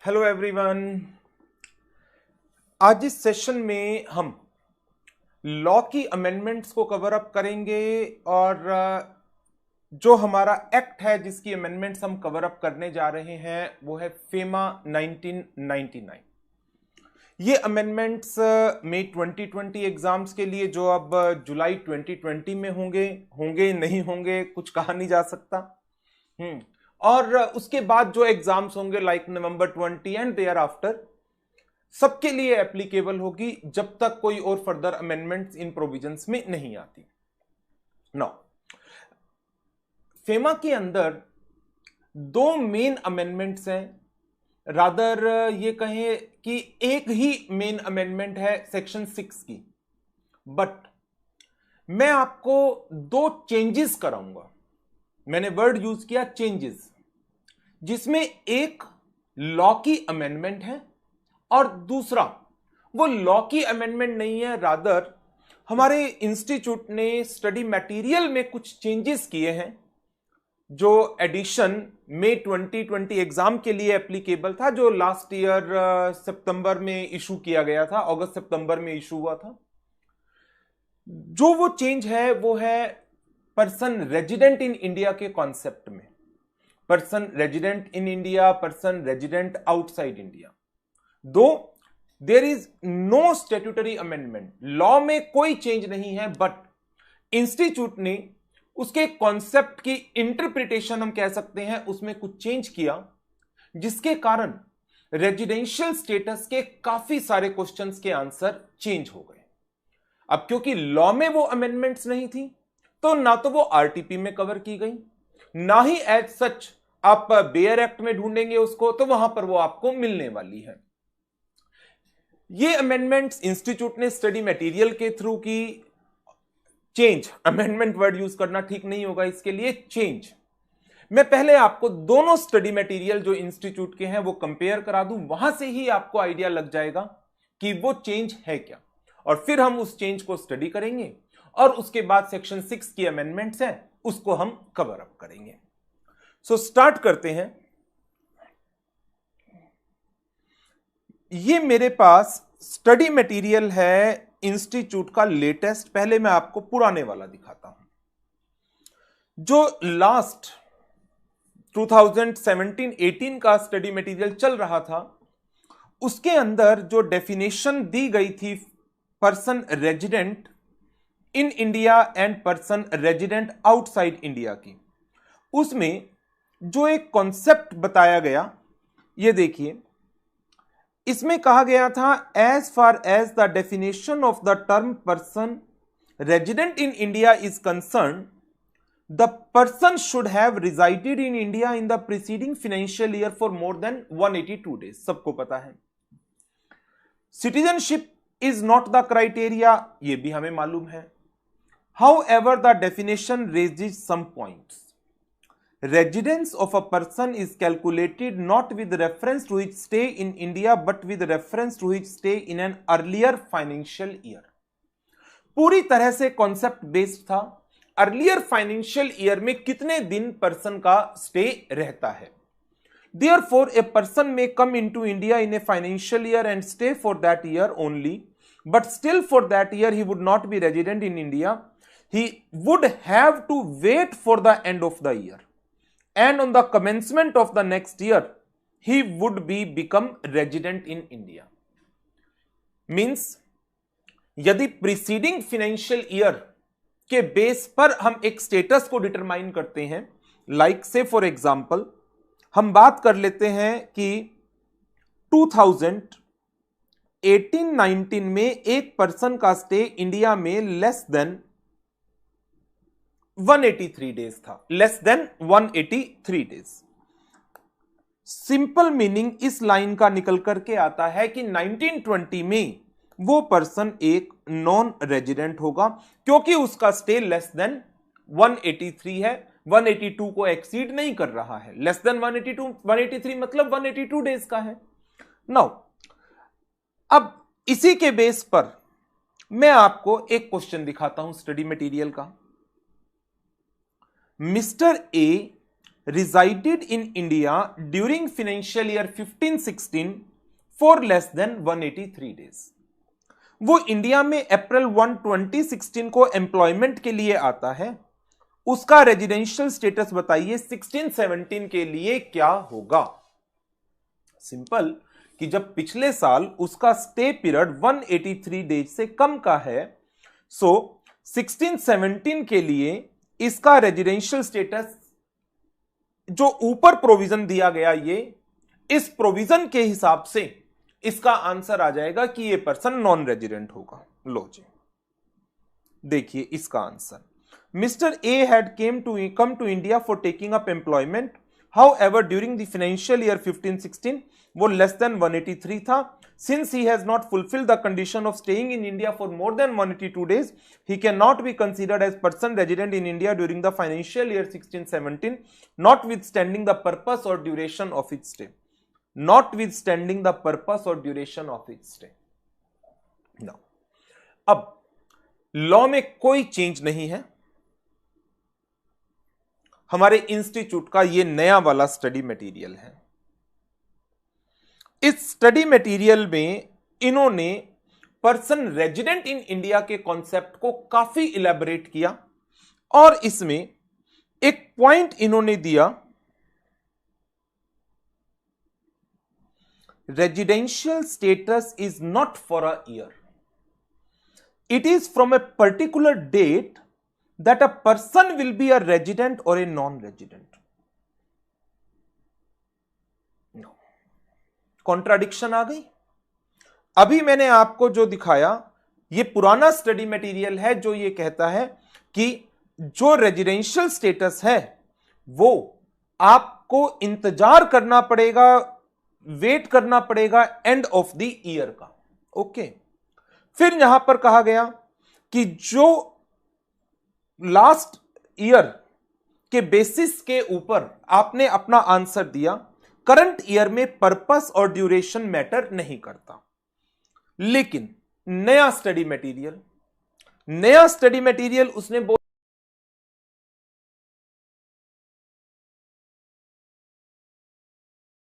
Hello everyone. आज इस session में हम लॉ की अमेंडमेंट्स को कवर अप करेंगे और जो हमारा एक्ट है जिसकी अमेंडमेंट्स हम कवर अप करने जा रहे हैं वो है फेमा 1999। ये अमेंडमेंट्स मई 2020 एग्जाम्स के लिए जो अब जुलाई 2020 में होंगे होंगे नहीं होंगे कुछ कहा नहीं जा सकता। और उसके बाद जो एग्जाम्स होंगे like November 20 and thereafter सबके लिए एप्लीकेबल होगी जब तक कोई और फर्दर अमेंडमेंट्स इन प्रोविजंस में नहीं आती। नो, फेमा के अंदर दो मेन अमेंडमेंट्स हैं, रादर ये कहें कि एक ही मेन अमेंडमेंट है सेक्शन 6 की, बट मैं आपको दो चेंजेस कराऊंगा। मैंने वर्ड यूज किया चेंजेस, जिसमें एक लॉ की अमेंडमेंट है और दूसरा वो लॉ की अमेंडमेंट नहीं है, रादर हमारे इंस्टीट्यूट ने स्टडी मटेरियल में कुछ चेंजेस किए हैं जो एडिशन मई 2020 एग्जाम के लिए एप्लीकेबल था, जो लास्ट ईयर सितंबर में इशू किया गया था, अगस्त सितंबर में इशू हुआ था। जो वो चेंज है वो है पर्सन रेजिडेंट इन इंडिया के कॉन्सेप्ट में। Person resident in India, person resident outside India, though there is no statutory amendment, law में कोई चेंज नहीं है, बट इंस्टीट्यूट ने उसके कॉन्सेप्ट की इंटरप्रिटेशन हम कह सकते हैं उसमें कुछ चेंज किया, जिसके कारण रेजिडेंशियल स्टेटस के काफी सारे क्वेश्चंस के आंसर चेंज हो गए। अब क्योंकि लॉ में वो अमेंडमेंट्स नहीं थी तो ना तो वो आरटीपी में कवर की गई, ना ही एज सच आप बेयर एक्ट में ढूंढेंगे उसको तो वहां पर वो आपको मिलने वाली है। ये अमेंडमेंट्स इंस्टीट्यूट ने स्टडी मटेरियल के थ्रू की। चेंज, अमेंडमेंट वर्ड यूज करना ठीक नहीं होगा इसके लिए, चेंज। मैं पहले आपको दोनों स्टडी मटेरियल जो इंस्टीट्यूट के हैं वो कंपेयर करा दूं, वहां से ही आपको आइडिया लग जाएगा कि वो चेंज है क्या, और फिर हम उस चेंज को स्टडी करेंगे और उसके बाद सेक्शन 6 की अमेंडमेंट्स है उसको हम कवर अप करेंगे। सो स्टार्ट करते हैं। ये मेरे पास स्टडी मटेरियल है इंस्टीट्यूट का लेटेस्ट, पहले मैं आपको पुराने वाला दिखाता हूं। जो लास्ट 2017-18 का स्टडी मटेरियल चल रहा था उसके अंदर जो डेफिनेशन दी गई थी person resident in India and person resident outside India की, उसमें जो एक कॉन्सेप्ट बताया गया, ये देखिए, इसमें कहा गया था as far as the definition of the term person resident in India is concern, the person should have resided in India in the preceding financial year for more than 182 days. सबको पता है citizenship is not the criteria, ये भी हमें मालूम है। However, the definition raises some points. Residence of a person is calculated not with reference to his stay in India but with reference to his stay in an earlier financial year. पूरी तरह से concept based था, earlier financial year में कितने दिन person का stay रहता है। Therefore, a person may come into India in a financial year and stay for that year only, but still for that year he would not be resident in India. He would have to wait for the end of the year, and on the commencement of the next year he would become resident in India. Means यदि preceding financial year के base पर हम एक status को determine करते हैं, like से for example हम बात कर लेते हैं कि 2018-19 में एक पर्सन का स्टे इंडिया में लेस देन 183 डेज था, less than 183 days. Simple meaning इस लाइन का निकल करके आता है कि 1920 में वो पर्सन एक नॉन रेजिडेंट होगा क्योंकि उसका स्टे लेस देन 183 है, 182 को एक्सीड नहीं कर रहा है। लेस देन 183 मतलब 182 डेज का है। नाउ अब इसी के बेस पर मैं आपको एक क्वेश्चन दिखाता हूं स्टडी मटेरियल का। Mister A resided in India during financial year 15-16 for less than 183 days. वो इंडिया में अप्रैल 1, 2016 को एम्प्लॉयमेंट के लिए आता है, उसका रेजिडेंशियल स्टेटस बताइए 16-17 के लिए क्या होगा? सिंपल कि जब पिछले साल उसका स्टे पीरियड 183 डेज से कम का है, सो 16-17 के लिए इसका रेजिडेंशियल स्टेटस जो ऊपर प्रोविजन दिया गया, ये इस प्रोविजन के हिसाब से इसका आंसर आ जाएगा कि ये पर्सन नॉन रेजिडेंट होगा। लो जी, देखिए इसका answer, mister A had come to India for taking up employment, however during the financial year 15-16 वो लेस देन 183 था। Since he has not fulfilled the condition of staying in India for more than 182 days, he cannot be considered as person resident in India during the financial year 16-17, notwithstanding the purpose or duration of its stay. Notwithstanding the purpose or duration of its stay. Now, अब law में कोई change नहीं है। हमारे institute का ये नया वाला स्टडी मटेरियल है। इस स्टडी मटेरियल में इन्होंने पर्सन रेजिडेंट इन इंडिया के कॉन्सेप्ट को काफी इलेबोरेट किया और इसमें एक पॉइंट इन्होंने दिया, residential status is not for a year, it is from a particular date that a person will be a resident और ए नॉन रेजिडेंट। कॉन्ट्राडिक्शन आ गई। अभी मैंने आपको जो दिखाया ये पुराना स्टडी मटेरियल है जो ये कहता है कि जो रेजिडेंशियल स्टेटस है वो आपको इंतजार करना पड़ेगा, वेट करना पड़ेगा एंड ऑफ द ईयर का। ओके, फिर यहां पर कहा गया कि जो लास्ट ईयर के बेसिस के ऊपर आपने अपना आंसर दिया, करंट ईयर में पर्पस और ड्यूरेशन मैटर नहीं करता। लेकिन नया स्टडी मटेरियल उसने